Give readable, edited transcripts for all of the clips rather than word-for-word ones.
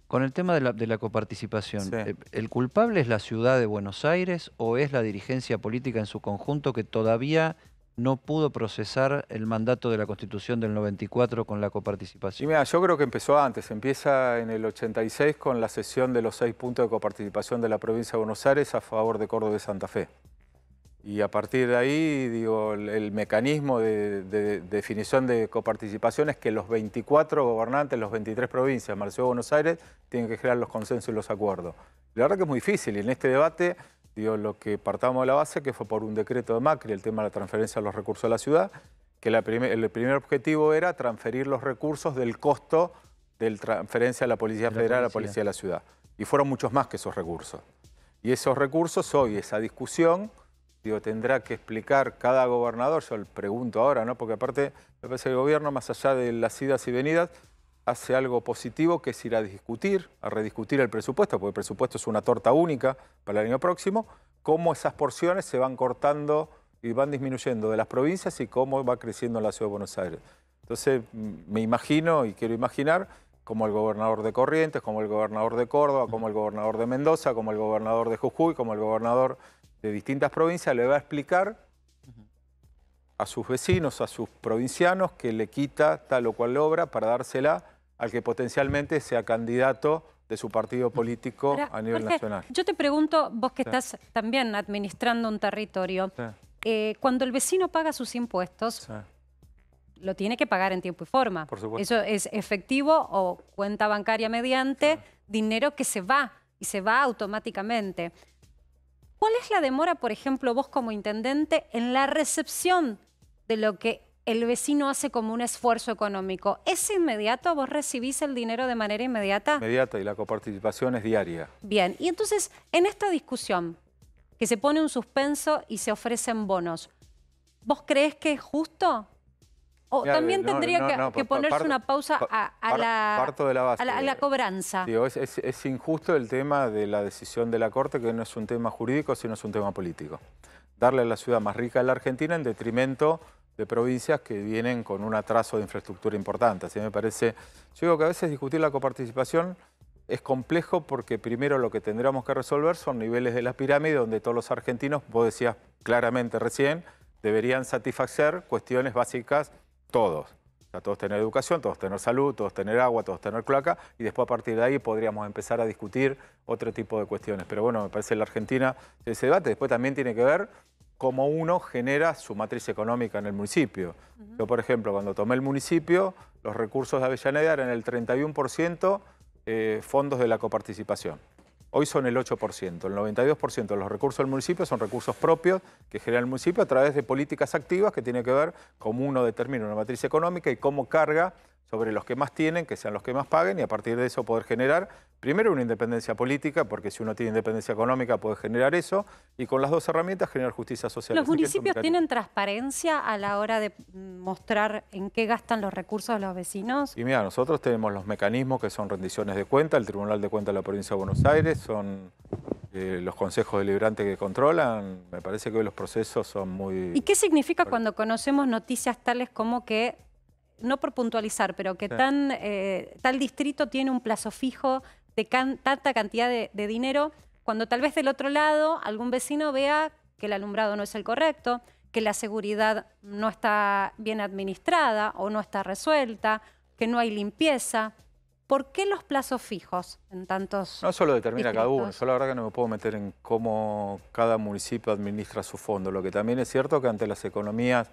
Con el tema de la coparticipación, Sí. ¿el culpable es la ciudad de Buenos Aires o es la dirigencia política en su conjunto que todavía no pudo procesar el mandato de la Constitución del 94 con la Y coparticipación? mira, yo creo que empezó antes, empieza en el 86 con la cesión de los 6 puntos de coparticipación de la provincia de Buenos Aires a favor de Córdoba y Santa Fe. Y a partir de ahí, digo, el mecanismo de definición de coparticipación es que los 24 gobernantes, los 23 provincias, más la ciudad de Buenos Aires, tienen que generar los consensos y los acuerdos. La verdad que es muy difícil y en este debate, digo, lo que partamos de la base que fue por un decreto de Macri, el tema de la transferencia de los recursos a la ciudad, que el primer objetivo era transferir los recursos del costo de transferencia a la Policía Federal a la Policía de la Ciudad. Y fueron muchos más que esos recursos. Y esos recursos, hoy, esa discusión, digo, tendrá que explicar cada gobernador, yo le pregunto ahora, ¿no? Porque aparte me parece que el gobierno, más allá de las idas y venidas, hace algo positivo, que es ir a discutir, a rediscutir el presupuesto, porque el presupuesto es una torta única para el año próximo, cómo esas porciones se van cortando y van disminuyendo de las provincias y cómo va creciendo en la Ciudad de Buenos Aires. Entonces me imagino y quiero imaginar como el gobernador de Corrientes, como el gobernador de Córdoba, como el gobernador de Mendoza, como el gobernador de Jujuy, como el gobernador de distintas provincias, le va a explicar a sus vecinos, a sus provincianos, que le quita tal o cual obra para dársela al que potencialmente sea candidato de su partido político a nivel Jorge, nacional. yo te pregunto, vos que estás también administrando un territorio, cuando el vecino paga sus impuestos, lo tiene que pagar en tiempo y forma. Por supuesto. Eso es efectivo o cuenta bancaria mediante dinero que se va y se va automáticamente. ¿Cuál es la demora, por ejemplo, vos como intendente, en la recepción de lo que el vecino hace como un esfuerzo económico? ¿Es inmediato? ¿Vos recibís el dinero de manera inmediata? Inmediata, y la coparticipación es diaria. Bien, y entonces, en esta discusión, que se pone un suspenso y se ofrecen bonos, ¿vos creés que es justo? ¿O Mira, también tendría que ponerse una pausa a la cobranza? Digo, es injusto el tema de la decisión de la Corte, que no es un tema jurídico, sino es un tema político. Darle a la ciudad más rica de la Argentina en detrimento de provincias que vienen con un atraso de infraestructura importante. Así me parece. Yo digo que a veces discutir la coparticipación es complejo porque primero lo que tendríamos que resolver son niveles de la pirámide donde todos los argentinos, vos decías claramente recién, deberían satisfacer cuestiones básicas todos. O sea, todos tener educación, todos tener salud, todos tener agua, todos tener cloaca, y después a partir de ahí podríamos empezar a discutir otro tipo de cuestiones. Pero bueno, me parece que en la Argentina ese debate después también tiene que ver cómo uno genera su matriz económica en el municipio. Yo, por ejemplo, cuando tomé el municipio, los recursos de Avellaneda eran el 31% fondos de la coparticipación. Hoy son el 8%, el 92% de los recursos del municipio son recursos propios que genera el municipio a través de políticas activas que tiene que ver cómo uno determina una matriz económica y cómo carga sobre los que más tienen, que sean los que más paguen, y a partir de eso poder generar, primero, una independencia política, porque si uno tiene independencia económica puede generar eso, y con las dos herramientas generar justicia social. ¿Los municipios tienen transparencia a la hora de mostrar en qué gastan los recursos de los vecinos? Y mira, nosotros tenemos los mecanismos que son rendiciones de cuenta, el Tribunal de Cuentas de la Provincia de Buenos Aires, son los consejos deliberantes que controlan. Me parece que hoy los procesos son muy... ¿Y qué significa cuando conocemos noticias tales como que, no por puntualizar, pero que tal distrito tiene un plazo fijo de tanta cantidad de dinero, cuando tal vez del otro lado algún vecino vea que el alumbrado no es el correcto, que la seguridad no está bien administrada o no está resuelta, que no hay limpieza? ¿Por qué los plazos fijos en tantos No solo determina distritos? cada uno, yo la verdad que no me puedo meter en cómo cada municipio administra su fondo. Lo que también es cierto que ante las economías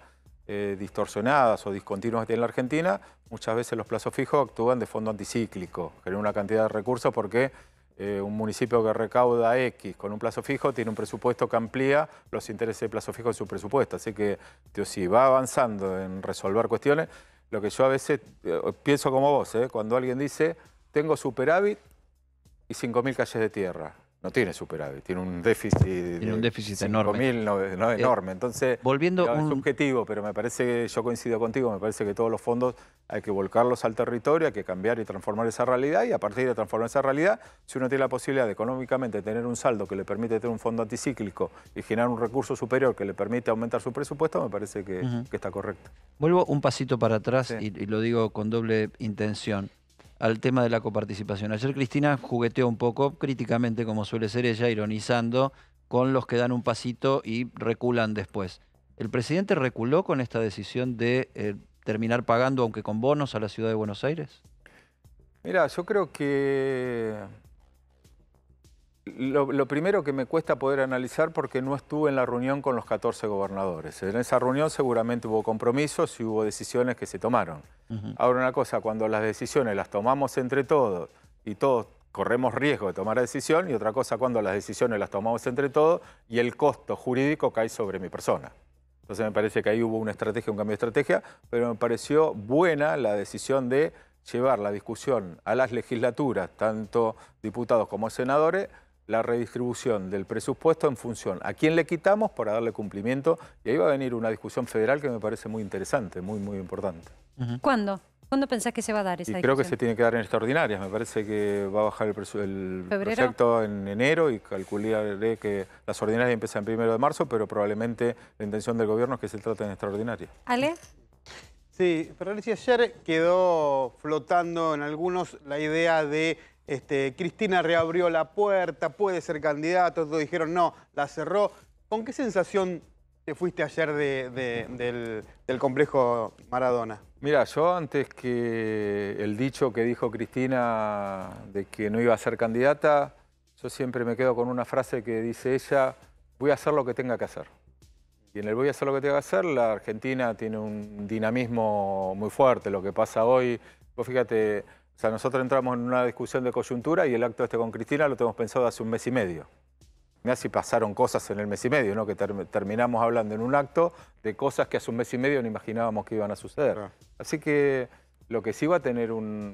distorsionadas o discontinuas que tiene la Argentina, muchas veces los plazos fijos actúan de fondo anticíclico, generan una cantidad de recursos porque un municipio que recauda X con un plazo fijo tiene un presupuesto que amplía los intereses de plazo fijo en su presupuesto. Así que, tío, si va avanzando en resolver cuestiones, lo que yo a veces pienso como vos, cuando alguien dice, tengo superávit y 5.000 calles de tierra. No tiene superávit, tiene un déficit, enorme. 5.000 no, enorme. Entonces, volviendo es subjetivo, pero me parece que yo coincido contigo, me parece que todos los fondos hay que volcarlos al territorio, hay que cambiar y transformar esa realidad, y a partir de transformar esa realidad, si uno tiene la posibilidad de económicamente tener un saldo que le permite tener un fondo anticíclico y generar un recurso superior que le permite aumentar su presupuesto, me parece que está correcto. Vuelvo un pasito para atrás y lo digo con doble intención. al tema de la coparticipación. Ayer Cristina jugueteó un poco, críticamente como suele ser ella, ironizando con los que dan un pasito y reculan después. ¿El presidente reculó con esta decisión de terminar pagando, aunque con bonos, a la ciudad de Buenos Aires? Mira, yo creo que lo primero que me cuesta poder analizar porque no estuve en la reunión con los 14 gobernadores. En esa reunión seguramente hubo compromisos y hubo decisiones que se tomaron. Ahora una cosa, cuando las decisiones las tomamos entre todos y todos corremos riesgo de tomar la decisión, y otra cosa cuando las decisiones las tomamos entre todos y el costo jurídico cae sobre mi persona. Entonces me parece que ahí hubo una estrategia, un cambio de estrategia, pero me pareció buena la decisión de llevar la discusión a las legislaturas, tanto diputados como senadores, la redistribución del presupuesto en función a quién le quitamos para darle cumplimiento. Y ahí va a venir una discusión federal que me parece muy interesante, muy, muy importante. ¿Cuándo? ¿Cuándo pensás que se va a dar esa discusión? Creo que se tiene que dar en extraordinarias. Me parece que va a bajar el proyecto en enero y calcularé que las ordinarias empiezan el 1 de marzo, pero probablemente la intención del gobierno es que se trate en extraordinarias. ¿Ale? Sí, pero Alicia, ayer quedó flotando en algunos la idea de Cristina reabrió la puerta, puede ser candidato, todos dijeron no, la cerró. ¿Con qué sensación te fuiste ayer del complejo Maradona? Mira, yo antes que el dicho que dijo Cristina de que no iba a ser candidata, yo siempre me quedo con una frase que dice ella, voy a hacer lo que tenga que hacer. Y en el voy a hacer lo que tenga que hacer, la Argentina tiene un dinamismo muy fuerte. Lo que pasa hoy, vos fíjate, o sea, nosotros entramos en una discusión de coyuntura y el acto con Cristina lo tenemos pensado hace un mes y medio. Mirá si pasaron cosas en el mes y medio, ¿no? Que terminamos hablando en un acto de cosas que hace un mes y medio no imaginábamos que iban a suceder. Claro. Así que lo que sí va a tener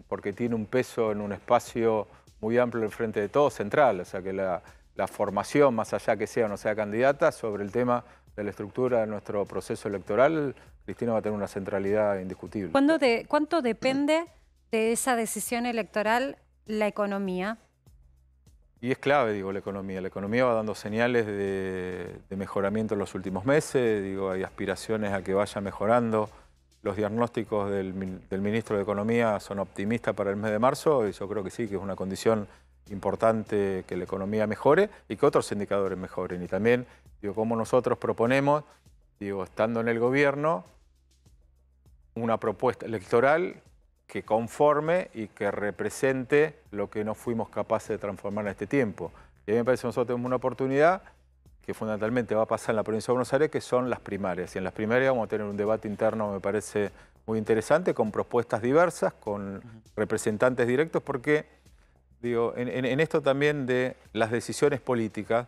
porque tiene un peso en un espacio muy amplio en frente de todo, central. O sea que la formación, más allá que sea o no sea candidata, sobre el tema de la estructura de nuestro proceso electoral, Cristina va a tener una centralidad indiscutible. ¿Cuánto depende de esa decisión electoral la economía? Y es clave, digo, la economía. La economía va dando señales de mejoramiento en los últimos meses. Digo, hay aspiraciones a que vaya mejorando. Los diagnósticos del ministro de Economía son optimistas para el mes de marzo y yo creo que sí, que es una condición importante que la economía mejore y que otros indicadores mejoren. Y también, digo, como nosotros proponemos, digo, estando en el gobierno, una propuesta electoral que conforme y que represente lo que no fuimos capaces de transformar en este tiempo. Y a mí me parece que nosotros tenemos una oportunidad que fundamentalmente va a pasar en la provincia de Buenos Aires, que son las primarias. Y en las primarias vamos a tener un debate interno, me parece muy interesante, con propuestas diversas, con representantes directos, porque digo, en esto también de las decisiones políticas,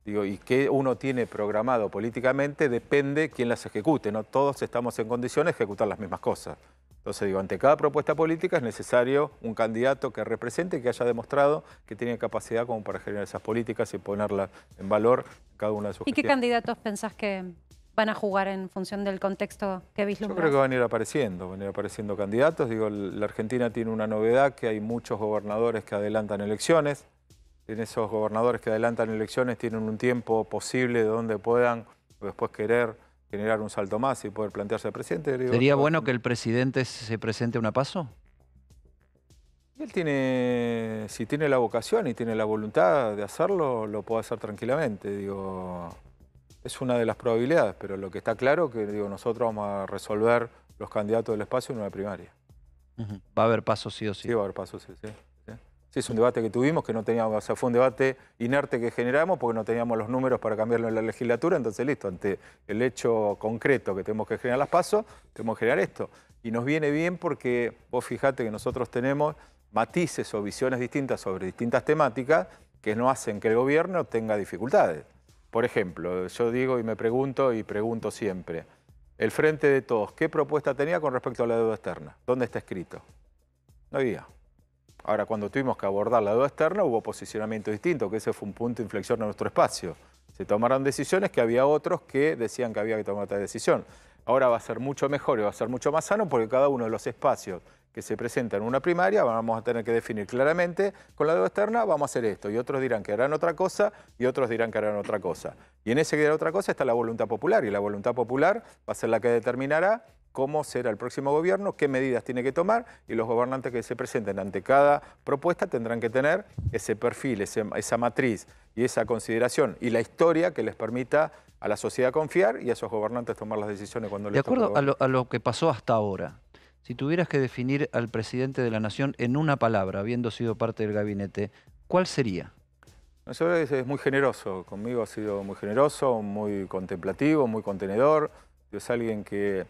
digo, y que uno tiene programado políticamente, depende quién las ejecute. No todos estamos en condiciones de ejecutar las mismas cosas. Entonces, digo, ante cada propuesta política es necesario un candidato que represente, que haya demostrado que tiene capacidad como para generar esas políticas y ponerlas en valor en cada una de sus ¿Y qué candidatos pensás que van a jugar en función del contexto que vislumbras? Yo creo que van a ir apareciendo candidatos. Digo, la Argentina tiene una novedad, que hay muchos gobernadores que adelantan elecciones. En esos gobernadores que adelantan elecciones tienen un tiempo posible de donde puedan después querer generar un salto más y poder plantearse al presidente. Digo, ¿sería bueno que el presidente se presente a una PASO? Él tiene, si tiene la vocación y tiene la voluntad de hacerlo, lo puede hacer tranquilamente. Digo, es una de las probabilidades, pero lo que está claro que digo, nosotros vamos a resolver los candidatos del espacio en una primaria. Va a haber PASO sí o sí. Sí, va a haber PASO sí. Sí, es un debate que tuvimos, que no teníamos, o sea, fue un debate inerte que generamos porque no teníamos los números para cambiarlo en la legislatura, entonces listo, ante el hecho concreto que tenemos que generar las PASO, tenemos que generar esto. Y nos viene bien porque vos fijate que nosotros tenemos matices o visiones distintas sobre distintas temáticas que no hacen que el gobierno tenga dificultades. Por ejemplo, yo digo y me pregunto y pregunto siempre, el Frente de Todos, ¿qué propuesta tenía con respecto a la deuda externa? ¿Dónde está escrito? No había. Ahora, cuando tuvimos que abordar la deuda externa, hubo posicionamiento distinto, que ese fue un punto de inflexión en nuestro espacio. Se tomaron decisiones que había otros que decían que había que tomar otra decisión. Ahora va a ser mucho mejor y va a ser mucho más sano porque cada uno de los espacios que se presentan en una primaria vamos a tener que definir claramente con la deuda externa vamos a hacer esto y otros dirán que harán otra cosa y otros dirán que harán otra cosa. Y en ese que harán otra cosa está la voluntad popular y la voluntad popular va a ser la que determinará cómo será el próximo gobierno, qué medidas tiene que tomar, y los gobernantes que se presenten ante cada propuesta tendrán que tener ese perfil, esa matriz y esa consideración y la historia que les permita a la sociedad confiar y a esos gobernantes tomar las decisiones cuando les toque. De acuerdo a lo que pasó hasta ahora, si tuvieras que definir al presidente de la Nación en una palabra, habiendo sido parte del gabinete, ¿cuál sería? Eso es muy generoso, conmigo ha sido muy generoso, muy contemplativo, muy contenedor. Es alguien que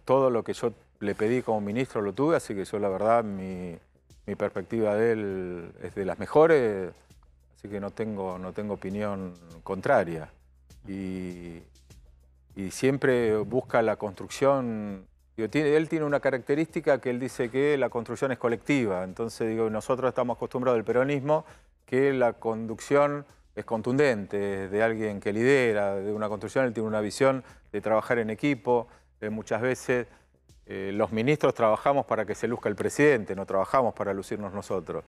todo lo que yo le pedí como ministro lo tuve, así que yo la verdad mi perspectiva de él es de las mejores, así que no tengo opinión contraria. Y siempre busca la construcción. Digo, él tiene una característica que él dice que la construcción es colectiva, entonces digo, nosotros estamos acostumbrados del peronismo que la conducción es contundente, es de alguien que lidera, de una construcción, él tiene una visión de trabajar en equipo. Muchas veces los ministros trabajamos para que se luzca el presidente, no trabajamos para lucirnos nosotros.